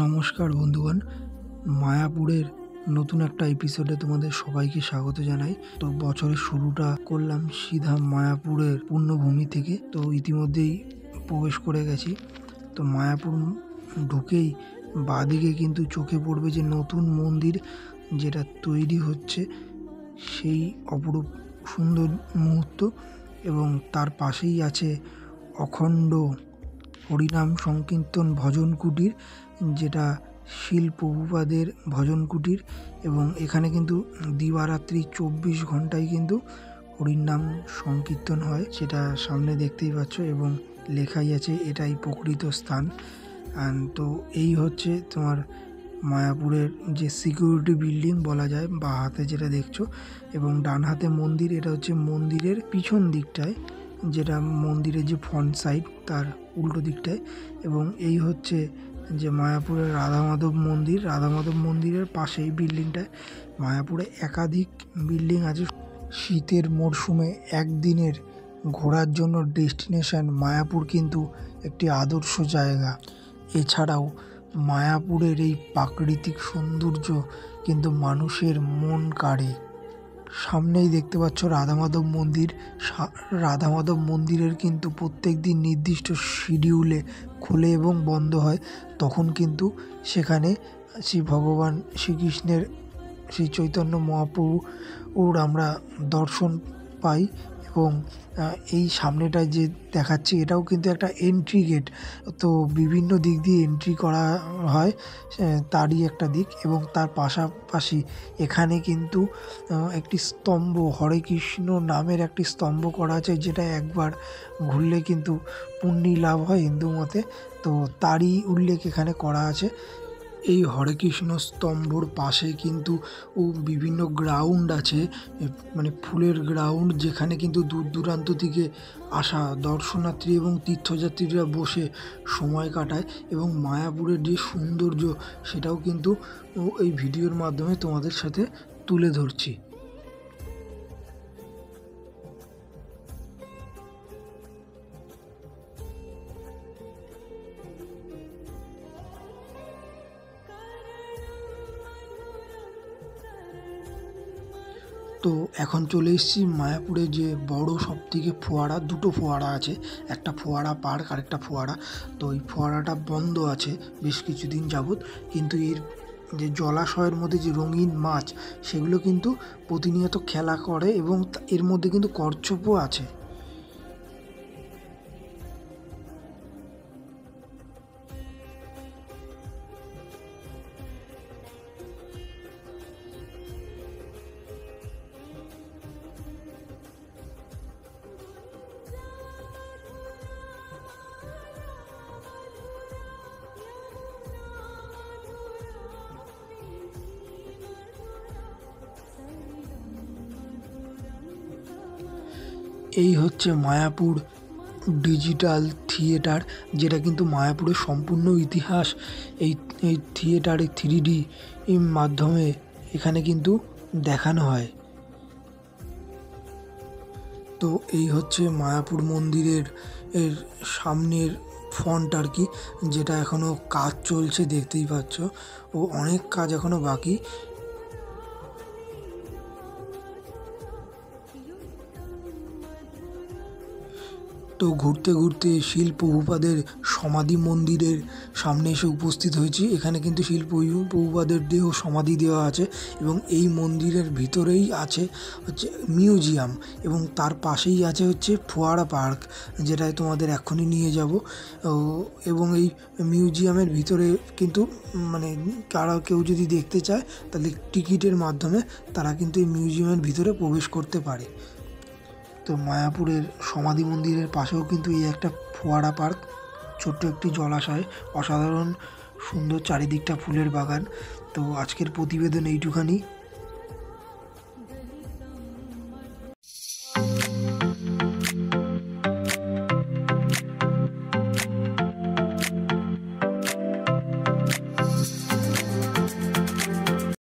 নমস্কার বন্ধুগণ, মায়াপুরের নতুন একটা এপিসোডে তোমাদের সবাইকে স্বাগত জানাই। তো বছরের শুরুটা করলাম সিধা মায়াপুরের পুণ্যভূমি থেকে। তো ইতিমধ্যেই প্রবেশ করে গেছি। তো মায়াপুর ঢুকেই বাঁদিকে কিন্তু চোখে পড়বে যে নতুন মন্দির যেটা তৈরি হচ্ছে, সেই অপরূপ সুন্দর মুহূর্ত। এবং তার পাশেই আছে অখণ্ড হরিনাম সংকীর্তন ভজন কুটির, যেটা শিল প্রভুপাদের ভজন কুটির। এবং এখানে কিন্তু দিবারাত্রি 24 ঘন্টায় কিন্তু হরিনাম সংকীর্তন হয়, সেটা সামনে দেখতেই পাচ্ছ এবং লেখাই আছে এটাই প্রকৃত স্থান। তো এই হচ্ছে তোমার মায়াপুরের যে সিকিউরিটি বিল্ডিং বলা যায়, বা হাতে যেটা দেখছো, এবং ডান হাতে মন্দির। এটা হচ্ছে মন্দিরের পিছন দিকটায়, যেটা মন্দিরের যে ফ্রন্ট সাইড তার উল্টো দিকটায়। এবং এই হচ্ছে যে মায়াপুরের রাধা মাধব মন্দির। রাধা মাধব মন্দিরের পাশেই বিল্ডিংটায়। মায়াপুরে একাধিক বিল্ডিং আছে। শীতের মরশুমে একদিনের ঘোরার জন্য ডেস্টিনেশন মায়াপুর কিন্তু একটি আদর্শ জায়গা। এছাড়াও মায়াপুরের এই প্রাকৃতিক সৌন্দর্য কিন্তু মানুষের মন কাড়ে। সামনেই দেখতে পাচ্ছ রাধা মাধব মন্দির। রাধা মাধব মন্দিরের কিন্তু প্রত্যেক দিন নির্দিষ্ট শিডিউলে খোলে এবং বন্ধ হয়। তখন কিন্তু সেখানে শ্রী ভগবান শ্রীকৃষ্ণের, শ্রী চৈতন্য মহাপ্রভুর আমরা দর্শন পাই। এবং এই সামনেটায় যে দেখাচ্ছি এটাও কিন্তু একটা এন্ট্রি গেট। তো বিভিন্ন দিক দিয়ে এন্ট্রি করা হয়, তারই একটা দিক। এবং তার পাশাপাশি এখানে কিন্তু একটি স্তম্ভ, হরে কৃষ্ণ নামের একটি স্তম্ভ করা আছে, যেটা একবার ঘুরলে কিন্তু পুণ্যি লাভ হয় হিন্দু মতে। তো তারই উল্লেখ এখানে করা আছে। এই হরে কৃষ্ণ স্তম্ভর পাশে কিন্তু বিভিন্ন গ্রাউন্ড আছে, মানে ফুলের গ্রাউন্ড, যেখানে কিন্তু দূর দূরান্ত থেকে আসা দর্শনার্থী এবং তীর্থযাত্রীরা বসে সময় কাটায়। এবং মায়াপুরের যে সৌন্দর্য সেটাও কিন্তু এই ভিডিওর মাধ্যমে তোমাদের সাথে তুলে ধরছি। তো এখন চলে এসেছি মায়াপুরে যে বড় সবথেকে ফোয়ারা, দুটো ফোয়ারা আছে, একটা ফোয়ারা পার্ক আর একটা ফোয়ারা। তো এই ফোয়ারাটা বন্ধ আছে বেশ কিছুদিন যাবৎ, কিন্তু এর যে জলাশয়ের মধ্যে যে রঙিন মাছ সেগুলো কিন্তু প্রতিনিয়ত খেলা করে, এবং এর মধ্যে কিন্তু কচ্ছপও আছে। এই হচ্ছে মায়াপুর ডিজিটাল থিয়েটার, যেটা কিন্তু মায়াপুরের সম্পূর্ণ ইতিহাস এই এই থিয়েটারে 3D মাধ্যমে এখানে কিন্তু দেখানো হয়। তো এই হচ্ছে মায়াপুর মন্দিরের সামনের ফ্রন্ট আর কি, যেটা এখনও কাজ চলছে দেখতেই পাচ্ছ, ও অনেক কাজ এখনও বাকি। তো ঘুরতে ঘুরতে শিল প্রভুপাদের সমাধি মন্দিরের সামনে এসে উপস্থিত হয়েছি। এখানে কিন্তু শিল প্রভুপাদের দেহ সমাধি দেওয়া আছে, এবং এই মন্দিরের ভিতরেই আছে হচ্ছে মিউজিয়াম, এবং তার পাশেই আছে হচ্ছে ফোয়ারা পার্ক, যেটায় তোমাদের এক্ষুনি নিয়ে যাব। এবং এই মিউজিয়ামের ভিতরে কিন্তু মানে কেউ যদি দেখতে চায় তাহলে টিকিটের মাধ্যমে তারা কিন্তু এই মিউজিয়ামের ভিতরে প্রবেশ করতে পারে। তো মায়াপুরের সমাধি মন্দিরের পাশেও কিন্তু এই একটা ফোয়ারা পার্ক, ছোট্ট একটি জলাশয়, অসাধারণ সুন্দর চারিদিকটা ফুলের বাগান। তো আজকের প্রতিবেদন এইটুখানি।